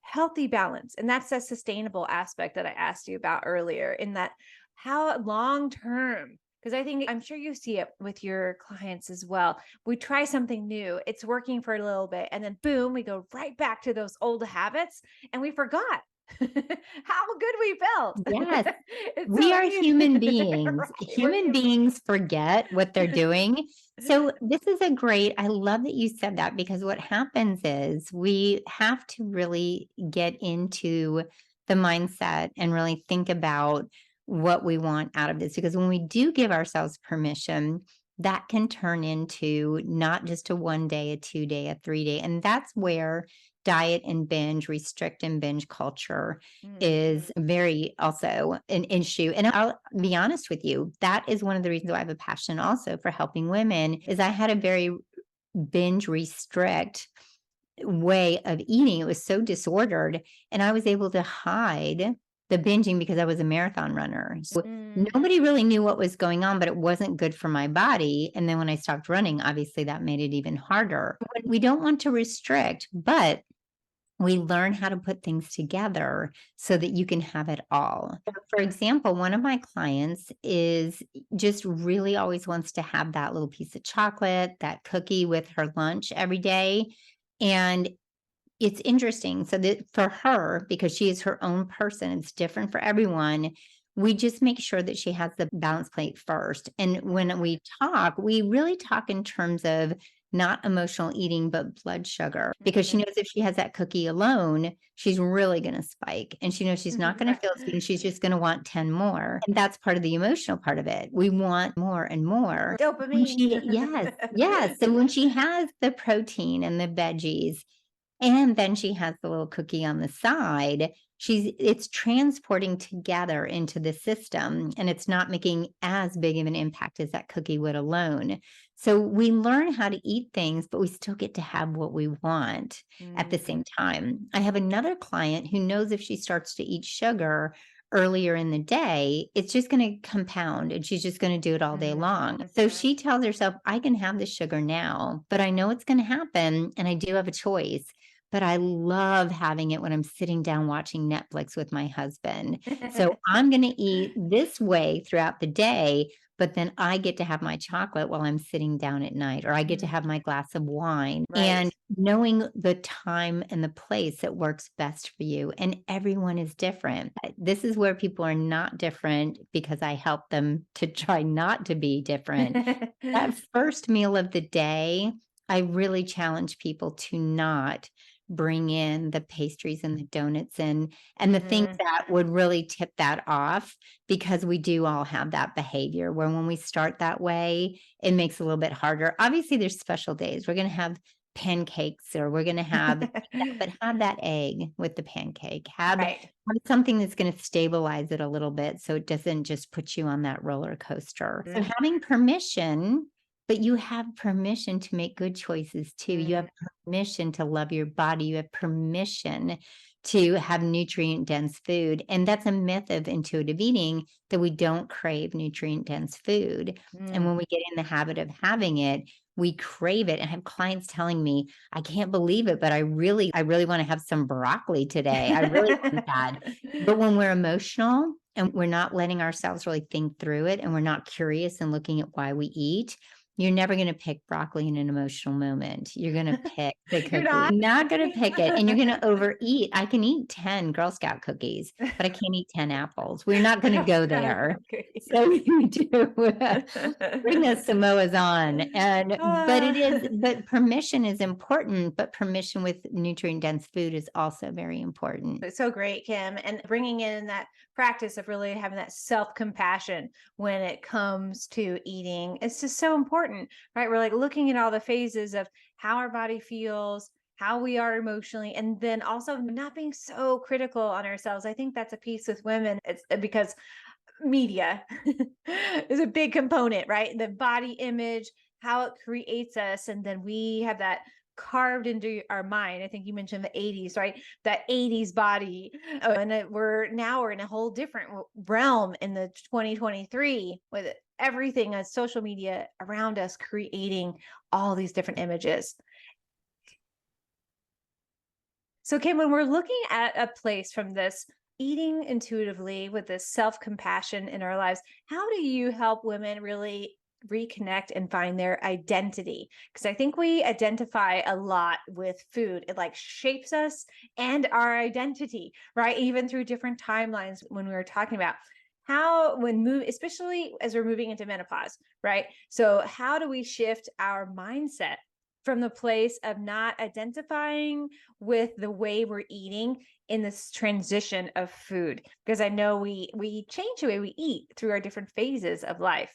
healthy balance. And that's a sustainable aspect that I asked you about earlier, in that how long term, because I think I'm sure you see it with your clients as well. We try something new, it's working for a little bit, and then boom, we go right back to those old habits and we forgot how good we felt. Yes. It's We so are easy. human beings. Right. We're Human human. beings forget what they're doing. So this is a great I love that you said that because what happens is we have to really get into the mindset and really think about what we want out of this because when we do give ourselves permission, that can turn into not just a 1 day, a 2 day, a 3 day. And that's where diet and binge, restrict and binge culture Mhm. is very also an issue. And I'll be honest with you, that is one of the reasons why I have a passion also for helping women is I had a very binge restrict way of eating. It was so disordered and I was able to hide the binging because I was a marathon runner. So Mm. nobody really knew what was going on, but it wasn't good for my body. And then when I stopped running, obviously that made it even harder. We don't want to restrict, but we learn how to put things together so that you can have it all. For example, one of my clients is just really always wants to have that little piece of chocolate, that cookie with her lunch every day. And it's interesting. So that for her, because she is her own person, it's different for everyone. We just make sure that she has the balance plate first. And when we talk, we really talk in terms of not emotional eating, but blood sugar, because she Mhm. knows if she has that cookie alone, she's really going to spike. And she knows she's not going to Right. feel seen. She's just going to want 10 more. And that's part of the emotional part of it. We want more and more. When Dopamine. she, yes, yes. So when she has the protein and the veggies, and then she has the little cookie on the side. it's transporting together into the system, and it's not making as big of an impact as that cookie would alone. So we learn how to eat things, but we still get to have what we want at the Mm. same time. I have another client who knows if she starts to eat sugar earlier in the day, it's just going to compound and she's just going to do it all day Mhm. long. So she tells herself, I can have the sugar now, but I know it's going to happen and I do have a choice. But I love having it when I'm sitting down watching Netflix with my husband. So I'm going to eat this way throughout the day, but then I get to have my chocolate while I'm sitting down at night, or I get to have Mm. my glass of wine. Right. And knowing the time and the place that works best for you. And everyone is different. This is where people are not different because I help them to try not to be different. That first meal of the day, I really challenge people to not bring in the pastries and the donuts and the things Mhm. that would really tip that off, because we do all have that behavior where when we start that way, it makes it a little bit harder. Obviously, there's special days. We're going to have pancakes or we're going to have that, but have that egg with the pancake. Have Right. something that's going to stabilize it a little bit so it doesn't just put you on that roller coaster. So Mm. having permission, but you have permission to make good choices too. You Mm. have permission to love your body. You have permission to have nutrient dense food. And that's a myth of intuitive eating, that we don't crave nutrient dense food. And Mm. when we get in the habit of having it, we crave it. And I have clients telling me, I can't believe it, but I really want to have some broccoli today. I really want that. But when we're emotional and we're not letting ourselves really think through it, and we're not curious and looking at why we eat, you're never going to pick broccoli in an emotional moment. You're going to pick the You're cookie. not? Not going to pick it. And you're going to overeat. I can eat 10 Girl Scout cookies, but I can't eat 10 apples. We're not going to go there. Okay. So you do bring those Samoas on. But permission is important, but permission with nutrient dense food is also very important. It's so great, Kim, and bringing in that practice of really having that self-compassion when it comes to eating. It's just so important, right? We're like looking at all the phases of how our body feels, how we are emotionally, and then also not being so critical on ourselves. I think that's a piece with women. It's because media is a big component, right? The body image, how it creates us. And then we have that carved into our mind. I think you mentioned the 80s, right? That 80s body. We're in a whole different realm in the 2023 with everything on social media around us creating all these different images. So, Kim, when we're looking at a place from this eating intuitively with this self compassion in our lives, how do you help women really reconnect and find their identity? Because I think we identify a lot with food. It like shapes us and our identity, right? Even through different timelines when we were talking about especially as we're moving into menopause, right? So, how do we shift our mindset from the place of not identifying with the way we're eating in this transition of food, because I know we change the way we eat through our different phases of life.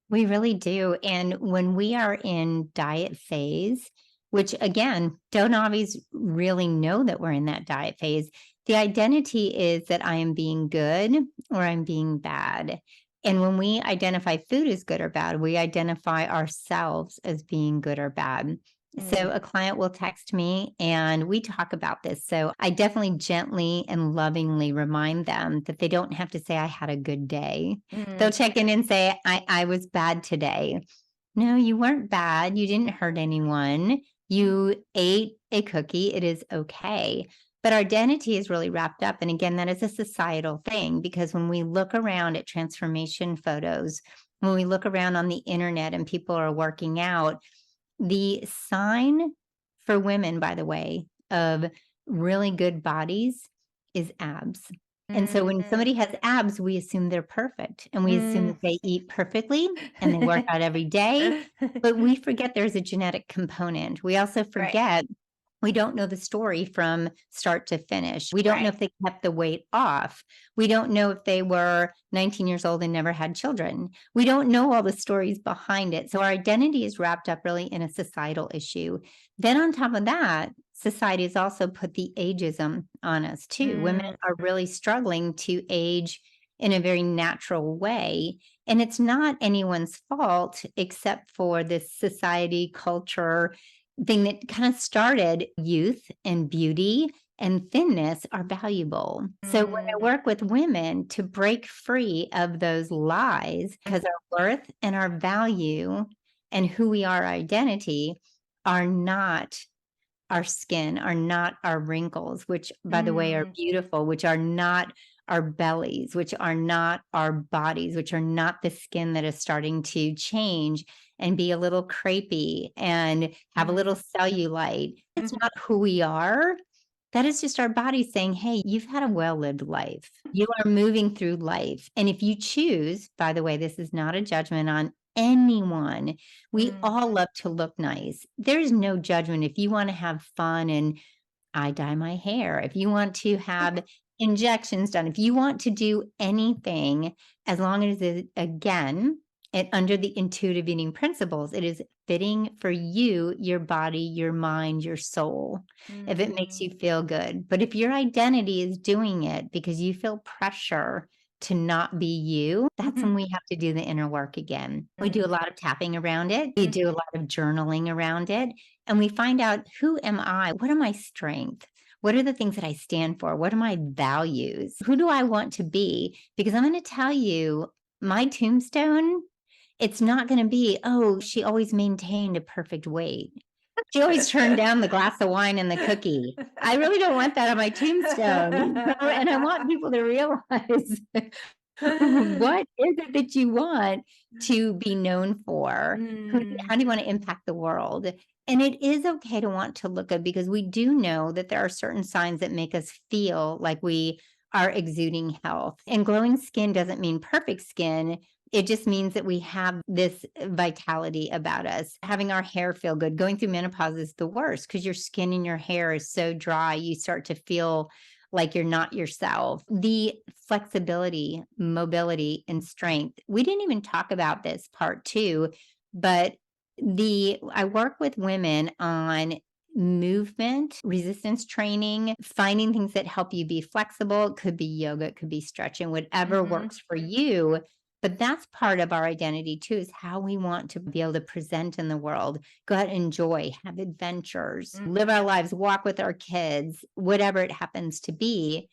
We really do. And when we are in diet phase, which again, don't always really know that we're in that diet phase, the identity is that I am being good or I'm being bad. And when we identify food as good or bad, we identify ourselves as being good or bad. So Mm. a client will text me and we talk about this. So I definitely gently and lovingly remind them that they don't have to say, I had a good day. They'll Mm. check in and say, I was bad today. No, you weren't bad. You didn't hurt anyone. You ate a cookie. It is okay. But our identity is really wrapped up. And again, that is a societal thing, because when we look around at transformation photos, when we look around on the internet and people are working out, the sign for women, by the way, of really good bodies is abs. And so when Mm. somebody has abs, we assume they're perfect and we assume Mm. that they eat perfectly and they work out every day. But we forget there's a genetic component. We also Right. forget we don't know the story from start to finish. We don't know Right. if they kept the weight off. We don't know if they were 19 years old and never had children. We don't know all the stories behind it. So our identity is wrapped up really in a societal issue. Then on top of that, society has also put the ageism on us too. Women Mm, are really struggling to age in a very natural way. And it's not anyone's fault except for this society culture thing that kind of started youth and beauty and thinness are valuable. So when I mm, work with women to break free of those lies, because our worth and our value and who we are, our identity, are not our skin, are not our wrinkles, which, by the way, are mm, beautiful, which are not our bellies, which are not our bodies, which are not the skin that is starting to change and be a little crepey and have a little mm, cellulite. That's mhm. not who we are. That is just our body saying, hey, you've had a well lived life. You are moving through life. And if you choose, by the way, this is not a judgment on anyone. We Mm. all love to look nice. There's no judgment. If you want to have fun and I dye my hair, if you want to have injections done, if you want to do anything, as long as it, again, it under the intuitive eating principles, it is fitting for you, your body, your mind, your soul, if it makes you Mm, feel good. But if your identity is doing it because you feel pressure to not be you, that's when mhm, we have to do the inner work again. We do a mm, lot of tapping around it. We mm, do a lot of journaling around it. And we find out, who am I? What are my strengths? What are the things that I stand for? What are my values? Who do I want to be? Because I'm going to tell you, my tombstone, it's not going to be, oh, she always maintained a perfect weight. She always turned down the glass of wine and the cookie. I really don't want that on my tombstone. And I want people to realize what is it that you want to be known for? Mm, How do you want to impact the world? And it is okay to want to look good because we do know that there are certain signs that make us feel like we are exuding health. And glowing skin doesn't mean perfect skin. It just means that we have this vitality about us. Having our hair feel good. Going through menopause is the worst because your skin and your hair is so dry. You start to feel like you're not yourself. The flexibility, mobility, and strength. We didn't even talk about this part too, but I work with women on movement, resistance training, finding things that help you be flexible. It could be yoga, it could be stretching, whatever mhm, works for you. But that's part of our identity too, is how we want to be able to present in the world, go out and enjoy, have adventures, mm, live our lives, walk with our kids, whatever it happens to be.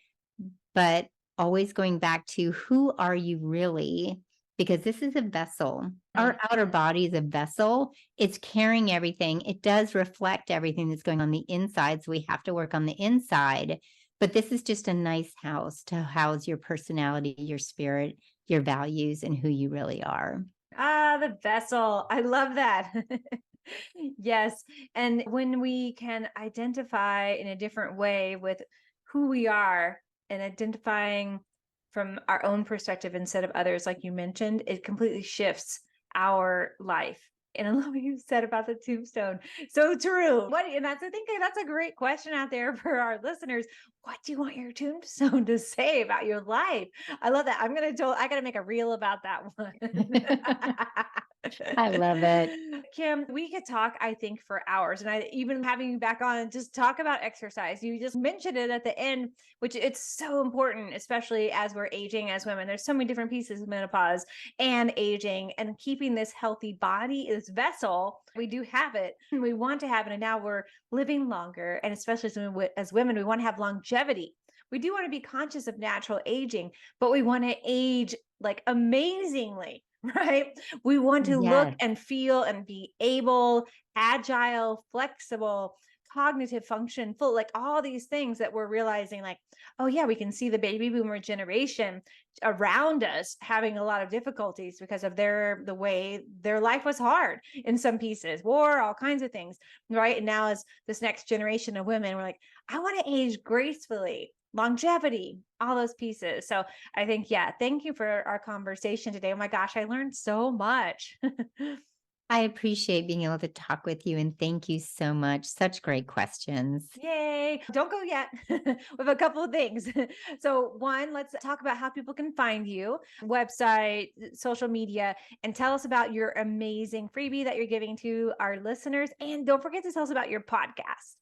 But always going back to, who are you really? Because this is a vessel. mm. Our outer body is a vessel. It's carrying everything. It does reflect everything that's going on the inside. So we have to work on the inside. But this is just a nice house to house your personality, your spirit, your values, and who you really are. Ah, the vessel. I love that. Yes. And when we can identify in a different way with who we are and identifying from our own perspective instead of others, like you mentioned, it completely shifts our life. And I love what you said about the tombstone. So true. And that's, I think that's a great question out there for our listeners. What do you want your tombstone to say about your life? I love that. I gotta make a reel about that one. I love it. Kim, we could talk, I think, for hours. And I even having you back on and just talk about exercise. You just mentioned it at the end, which it's so important, especially as we're aging as women. There's so many different pieces of menopause and aging and keeping this healthy body, this vessel. We do have it. We want to have it. And now we're living longer. And especially as women, we want to have longevity. We do want to be conscious of natural aging, but we want to age like amazingly, right? We want to look Yes. and feel and be able, agile, flexible, cognitive function, full, like all these things that we're realizing, like, oh, yeah, we can see the baby boomer generation around us having a lot of difficulties because of the way their life was hard in some pieces, war, all kinds of things, right? And now, as this next generation of women, we're like, I want to age gracefully, longevity, all those pieces. So I think, yeah, thank you for our conversation today. Oh my gosh, I learned so much. I appreciate being able to talk with you, and thank you so much. Such great questions. Yay. Don't go yet. We have a couple of things. So, one, let's talk about how people can find you, website, social media, and tell us about your amazing freebie that you're giving to our listeners. And don't forget to tell us about your podcast.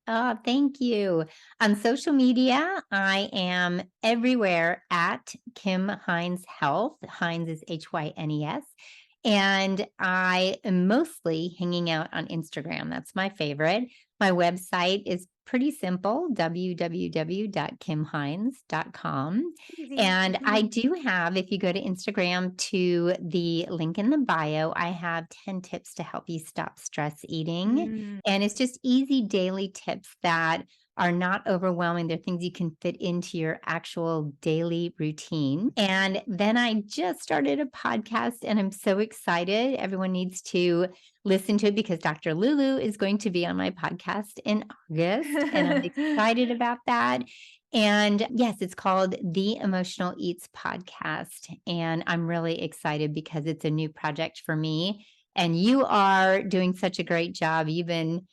Oh, thank you. On social media, I am everywhere at Kim Hynes Health. Hynes is Hynes. And I am mostly hanging out on Instagram. That's my favorite. My website is pretty simple, www.kimhynes.com. Easy. And I do have, if you go to Instagram to the link in the bio, I have 10 tips to help you stop stress eating. Mm. And it's just easy daily tips that are not overwhelming. They're things you can fit into your actual daily routine. And then I just started a podcast and I'm so excited. Everyone needs to listen to it because Dr. Lulu is going to be on my podcast in August. And I'm excited about that. And yes, it's called the Emotional Eats Podcast. And I'm really excited because it's a new project for me. And you are doing such a great job. You've been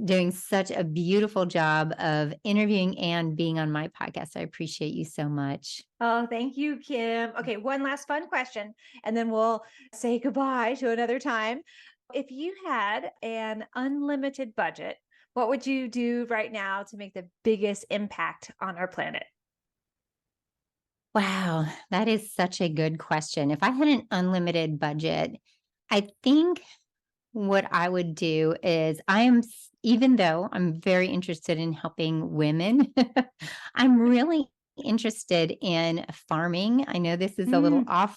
doing such a beautiful job of interviewing and being on my podcast. I appreciate you so much. Oh, thank you, Kim. Okay, one last fun question, and then we'll say goodbye to another time. If you had an unlimited budget, what would you do right now to make the biggest impact on our planet? Wow, that is such a good question. If I had an unlimited budget, I think what I would do is even though I'm very interested in helping women, I'm really interested in farming. I know this is a little Mm.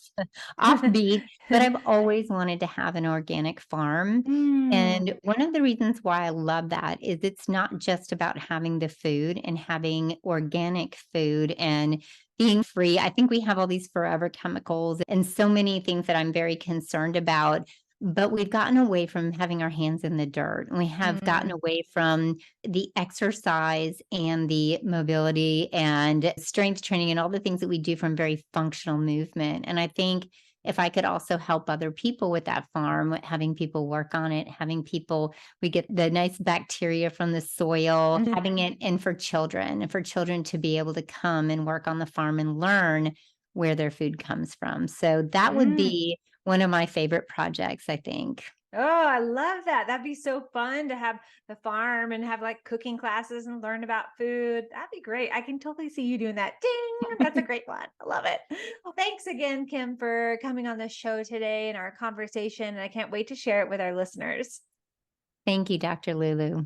offbeat, but I've always wanted to have an organic farm. Mm. And one of the reasons why I love that is it's not just about having the food and having organic food and being free. I think we have all these forever chemicals and so many things that I'm very concerned about, but we've gotten away from having our hands in the dirt. And we have gotten Mm. away from the exercise and the mobility and strength training and all the things that we do from very functional movement. And I think if I could also help other people with that farm, having people work on it, we get the nice bacteria from the soil, Mhm. having it in for children and for children to be able to come and work on the farm and learn where their food comes from. So that would Mm. be one of my favorite projects, I think. Oh, I love that. That'd be so fun to have the farm and have like cooking classes and learn about food. That'd be great. I can totally see you doing that. Ding. That's a great one. I love it. Well, thanks again, Kim, for coming on the show today and our conversation. And I can't wait to share it with our listeners. Thank you, Dr. Lulu.